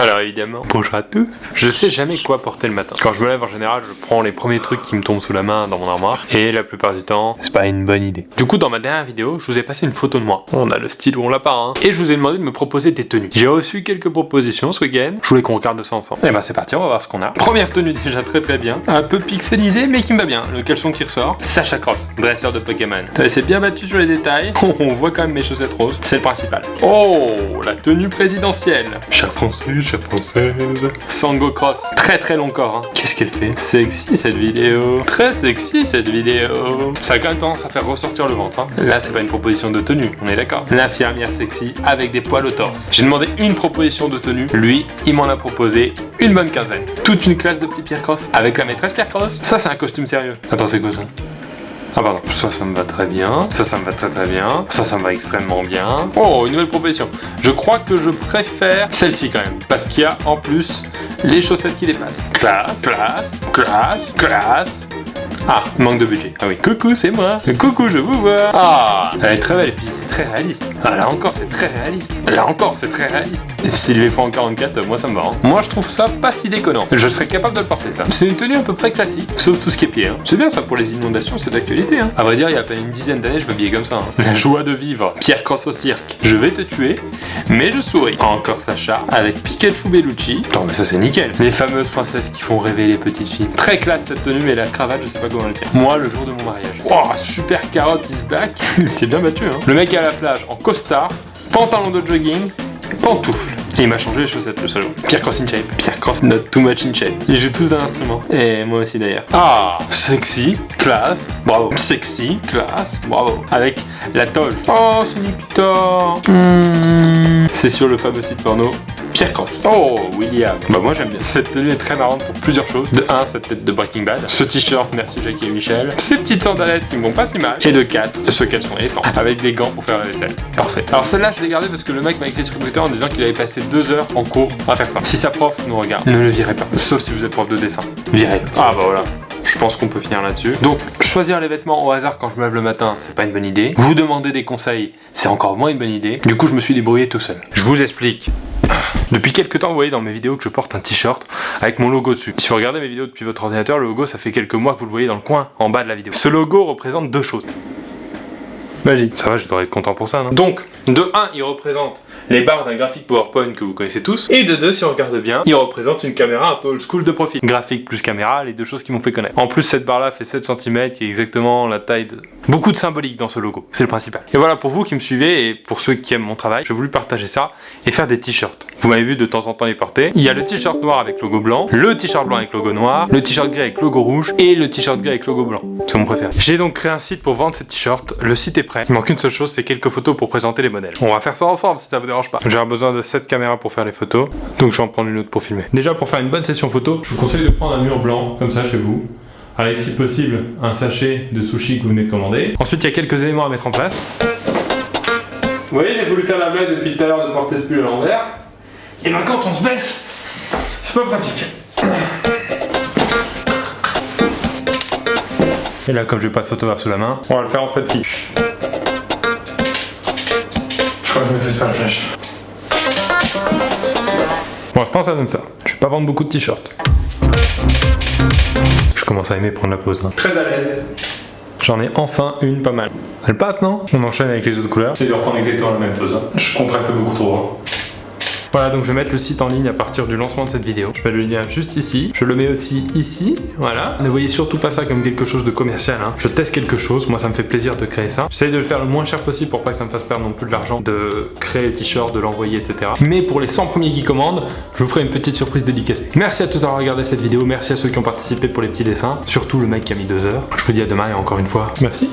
Alors évidemment, bonjour à tous. Je sais jamais quoi porter le matin. Quand je me lève en général, je prends les premiers trucs qui me tombent sous la main dans mon armoire. Et la plupart du temps, c'est pas une bonne idée. Du coup, dans ma dernière vidéo, je vous ai passé une photo de moi. On a le style ou on l'a pas, hein. Et je vous ai demandé de me proposer des tenues. J'ai reçu quelques propositions ce week-end. Je voulais qu'on regarde ça ensemble. Et ben c'est parti, on va voir ce qu'on a. Première tenue déjà très bien. Un peu pixelisée mais qui me va bien. Le caleçon qui ressort. Sacha Cross, dresseur de Pokémon. Ça s'est bien battu sur les détails. On voit quand même mes chaussettes roses. C'est le principal. Oh, la tenue présidentielle. Chat français, chat française. Sango Cross. Très long corps, hein. Qu'est-ce qu'elle fait? Sexy cette vidéo. Très sexy cette vidéo. Ça a quand même tendance à faire ressortir le ventre, hein. Là, c'est pas une proposition de tenue, on est d'accord. L'infirmière sexy avec des poils au torse. J'ai demandé une proposition de tenue. Lui, il m'en a proposé une bonne quinzaine. Toute une classe de petits Pierre Cross. Avec la maîtresse Pierre Cross. Ça, c'est un costume sérieux. Attends, c'est quoi ça? Ah pardon, ça me va très bien, ça me va très bien, ça me va extrêmement bien. Oh, une nouvelle proposition. Je crois que je préfère celle-ci quand même, parce qu'il y a en plus les chaussettes qui dépassent. Classe. Ah, manque de budget. Ah oui, coucou, c'est moi. Coucou, je vous vois. Ah, elle est très belle et puis c'est très réaliste. Ah, là encore, c'est très réaliste. Là encore, c'est très réaliste. Et s'il les fait en 44, moi ça me va. Hein. Moi, je trouve ça pas si déconnant. Je serais capable de le porter, ça. C'est une tenue à peu près classique, sauf tout ce qui est pied. Hein. C'est bien ça pour les inondations, c'est d'actualité. Hein. À vrai dire, il y a à peine une dizaine d'années, je m'habillais comme ça. Hein. La joie de vivre. Pierre Cross au cirque. Je vais te tuer, mais je souris. Encore Sacha avec Pikachu Bellucci. Attends, mais ça c'est nickel. Les fameuses princesses qui font rêver les petites filles. Très classe cette tenue, mais la cravate, je sais pas comment le tient. Moi, le jour de mon mariage. Oh, super carotte is back. Il s'est bien battu, hein. Le mec est à la plage en costard, pantalon de jogging, pantoufles. Et il m'a changé les chaussettes, le salaud. Pierre Cross in shape. Pierre Cross not too much in shape. Ils jouent tous d'un instrument. Et moi aussi d'ailleurs. Ah, sexy, classe, bravo. Sexy, classe, bravo. Avec la toge. Oh, c'est Nikita. C'est sur le fameux site porno Pierre Cross. Oh, William. Bah moi j'aime bien. Cette tenue est très marrante pour plusieurs choses. De 1, cette tête de Breaking Bad. Ce t-shirt, merci Jackie et Michel. Ces petites sandalettes qui me vont pas si mal. Et de 4, ce caleçon éléphant. Avec des gants pour faire la vaisselle. Parfait. Alors celle-là je l'ai gardée parce que le mec m'a écrit sur Twitter en disant qu'il avait passé 2 heures en cours à faire ça. Si sa prof nous regarde, ne le virez pas. Sauf si vous êtes prof de dessin. Virez. Ah bah voilà. Je pense qu'on peut finir là-dessus. Donc, choisir les vêtements au hasard quand je me lève le matin, c'est pas une bonne idée. Vous demander des conseils, c'est encore moins une bonne idée. Du coup, je me suis débrouillé tout seul. Je vous explique. Depuis quelques temps, vous voyez dans mes vidéos que je porte un t-shirt avec mon logo dessus. Si vous regardez mes vidéos depuis votre ordinateur, le logo, ça fait quelques mois que vous le voyez dans le coin, en bas de la vidéo. Ce logo représente 2 choses. Magie. Ça va, je devrais être content pour ça, non? Donc, de 1, il représente les barres d'un graphique PowerPoint que vous connaissez tous. Et de 2, si on regarde bien, il représente une caméra un peu old school de profil. Graphique plus caméra, les 2 choses qui m'ont fait connaître. En plus, cette barre-là fait 7 cm, qui est exactement la taille de... Beaucoup de symbolique dans ce logo, c'est le principal. Et voilà, pour vous qui me suivez et pour ceux qui aiment mon travail, j'ai voulu partager ça et faire des t-shirts. Vous m'avez vu de temps en temps les porter. Il y a le t-shirt noir avec logo blanc, le t-shirt blanc avec logo noir, le t-shirt gris avec logo rouge et le t-shirt gris avec logo blanc. C'est mon préféré. J'ai donc créé un site pour vendre ces t-shirts. Le site est prêt. Il manque une seule chose, c'est quelques photos pour présenter les modèles. On va faire ça ensemble si ça vous dérange pas. J'ai besoin de 7 caméras pour faire les photos, donc je vais en prendre une autre pour filmer. Déjà, pour faire une bonne session photo, je vous conseille de prendre un mur blanc, comme ça chez vous, avec si possible un sachet de sushi que vous venez de commander. Ensuite, il y a quelques éléments à mettre en place. Vous voyez, j'ai voulu faire la blague depuis tout à l'heure de porter ce pull à l'envers. Et ben quand on se baisse, c'est pas pratique. Et là, comme j'ai pas de photographe sous la main, on va le faire en selfie. Je crois que je maîtrise pas la flèche. Pour l'instant, ça donne ça. Je vais pas vendre beaucoup de t-shirts. Je commence à aimer prendre la pause. Hein. Très à l'aise. J'en ai enfin une pas mal. Elle passe, non? On enchaîne avec les autres couleurs. C'est de reprendre exactement la même pose. Hein. Je contracte beaucoup trop. Hein. Voilà, donc je vais mettre le site en ligne à partir du lancement de cette vidéo. Je mets le lien juste ici. Je le mets aussi ici. Voilà. Ne voyez surtout pas ça comme quelque chose de commercial. Hein. Je teste quelque chose. Moi, ça me fait plaisir de créer ça. J'essaye de le faire le moins cher possible pour pas que ça me fasse perdre non plus de l'argent, de créer le t-shirt, de l'envoyer, etc. Mais pour les 100 premiers qui commandent, je vous ferai une petite surprise dédicacée. Merci à tous d'avoir regardé cette vidéo. Merci à ceux qui ont participé pour les petits dessins. Surtout le mec qui a mis 2 heures. Je vous dis à demain et encore une fois, merci.